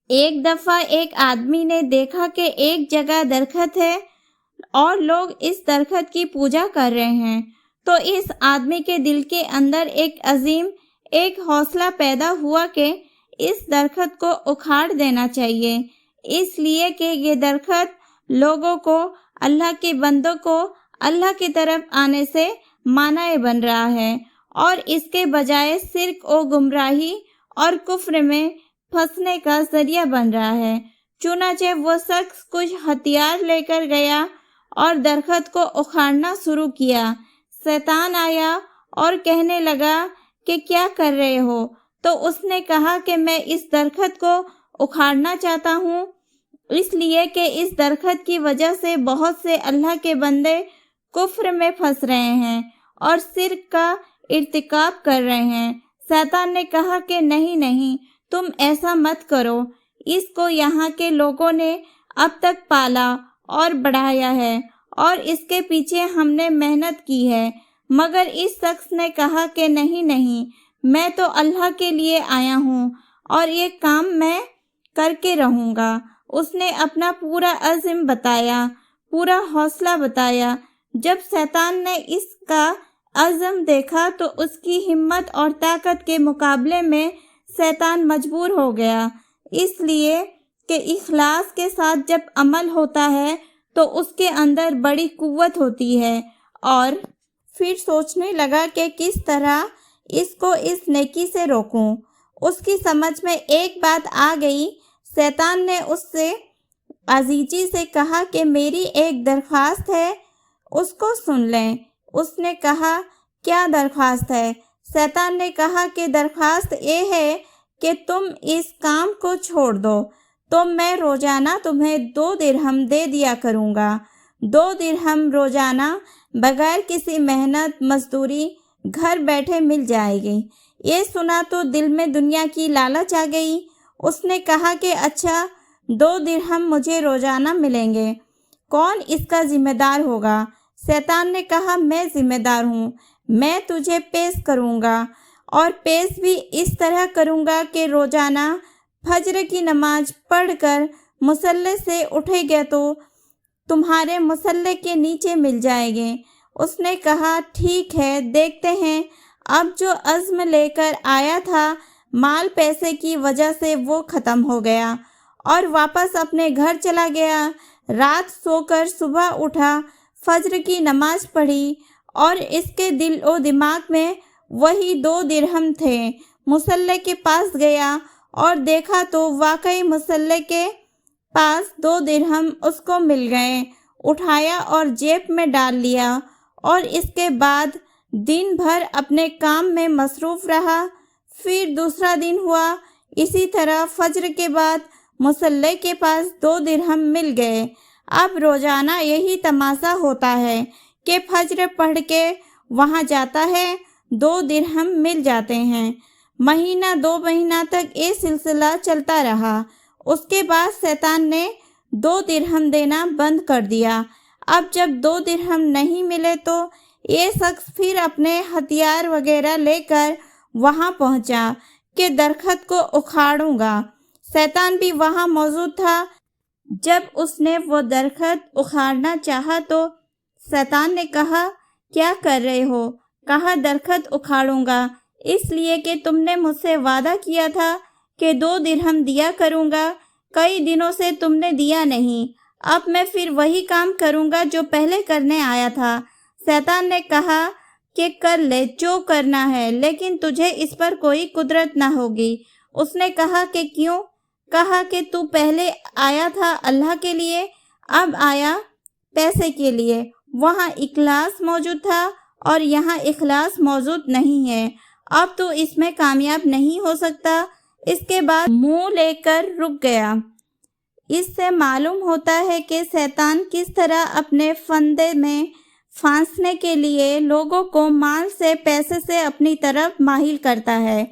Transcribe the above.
ایک دفعہ ایک آدمی نے دیکھا کہ ایک جگہ درخت ہے اور لوگ اس درخت کی پوجا کر رہے ہیں، تو اس آدمی کے دل کے اندر ایک عظیم حوصلہ پیدا ہوا کہ اس درخت کو اکھاڑ دینا چاہیے، اس لیے کہ یہ درخت لوگوں کو، اللہ کے بندوں کو اللہ کی طرف آنے سے مانع بن رہا ہے، اور اس کے بجائے شرک و گمراہی اور کفر میں پھنسنے کا ذریعہ بن رہا ہے۔ چنانچہ وہ شخص کچھ ہتھیار لے کر گیا اور درخت کو اکھاڑنا شروع کیا۔ شیطان آیا اور کہنے لگا کہ کیا کر رہے ہو؟ تو اس نے کہا کہ میں اس درخت کو اکھاڑنا چاہتا ہوں، اس لیے کہ اس درخت کی وجہ سے بہت سے اللہ کے بندے کفر میں پھنس رہے ہیں اور شرک کا ارتکاب کر رہے ہیں۔ شیطان نے کہا کہ نہیں، تم ایسا مت کرو، اس کو یہاں کے لوگوں نے اب تک پالا اور بڑھایا ہے اور اس کے پیچھے ہم نے محنت کی ہے۔ مگر اس شخص نے کہا کہ نہیں، میں تو اللہ کے لیے آیا ہوں اور یہ کام میں کر کے رہوں گا۔ اس نے اپنا پورا عزم بتایا، پورا حوصلہ بتایا۔ جب شیطان نے اس کا عزم دیکھا تو اس کی ہمت اور طاقت کے مقابلے میں شیطان مجبور ہو گیا، اس لیے کہ اخلاص کے ساتھ جب عمل ہوتا ہے تو اس کے اندر بڑی قوت ہوتی ہے، اور پھر سوچنے لگا کہ کس طرح اس کو اس نیکی سے روکوں۔ اس کی سمجھ میں ایک بات آ گئی۔ شیطان نے اس سے عزیزی سے کہا کہ میری ایک درخواست ہے، اس کو سن لیں۔ اس نے کہا کیا درخواست ہے؟ شیطان نے کہا کہ درخواست یہ ہے کہ تم اس کام کو چھوڑ دو، تو میں روزانہ تمہیں 2 درہم دے دیا کروں گا۔ 2 درہم روزانہ بغیر کسی محنت مزدوری گھر بیٹھے مل جائے گی۔ یہ سنا تو دل میں دنیا کی لالچ آ گئی۔ اس نے کہا کہ اچھا، 2 درہم مجھے روزانہ ملیں گے، کون اس کا ذمہ دار ہوگا؟ شیطان نے کہا میں ذمہ دار ہوں، میں تجھے پیش کروں گا، اور پیش بھی اس طرح کروں گا کہ روزانہ فجر کی نماز پڑھ کر مصلی سے اٹھے گے تو تمہارے مصلی کے نیچے مل جائے گے۔ اس نے کہا ٹھیک ہے، دیکھتے ہیں۔ اب جو عزم لے کر آیا تھا، مال پیسے کی وجہ سے وہ ختم ہو گیا اور واپس اپنے گھر چلا گیا۔ رات سو کر صبح اٹھا، فجر کی نماز پڑھی، اور اس کے دل و دماغ میں وہی 2 درہم تھے۔ مصلی کے پاس گیا اور دیکھا تو واقعی مصلی کے پاس 2 درہم اس کو مل گئے۔ اٹھایا اور جیب میں ڈال لیا، اور اس کے بعد دن بھر اپنے کام میں مصروف رہا۔ پھر دوسرا دن ہوا، اسی طرح فجر کے بعد مصلی کے پاس 2 درہم مل گئے۔ اب روزانہ یہی تماشا ہوتا ہے کہ فجر پڑھ کے وہاں جاتا ہے، 2 درہم مل جاتے ہیں۔ مہینہ 2 مہینہ تک یہ سلسلہ چلتا رہا۔ اس کے بعد شیطان نے 2 درہم دینا بند کر دیا۔ اب جب 2 درہم نہیں ملے تو یہ شخص پھر اپنے ہتھیار وغیرہ لے کر وہاں پہنچا کہ درخت کو اکھاڑوں گا۔ شیطان بھی وہاں موجود تھا۔ جب اس نے وہ درخت اکھاڑنا چاہا تو شیطان نے کہا کیا کر رہے ہو؟ کہا درخت اکھاڑوں گا، اس لیے کہ تم نے مجھ سے وعدہ کیا تھا کہ 2 درہم دیا کروں گا، کئی دنوں سے تم نے دیا نہیں، اب میں پھر وہی کام کروں گا جو پہلے کرنے آیا تھا۔ شیطان نے کہا کہ کر لے جو کرنا ہے، لیکن تجھے اس پر کوئی قدرت نہ ہوگی۔ اس نے کہا کہ کیوں؟ کہا کہ تو پہلے آیا تھا اللہ کے لیے، اب آیا پیسے کے لیے۔ وہاں اخلاص موجود تھا اور یہاں اخلاص موجود نہیں ہے، اب تو اس میں کامیاب نہیں ہو سکتا۔ اس کے بعد منہ لے کر رک گیا۔ اس سے معلوم ہوتا ہے کہ شیطان کس طرح اپنے فندے میں پھانسنے کے لیے لوگوں کو مال سے، پیسے سے اپنی طرف مائل کرتا ہے۔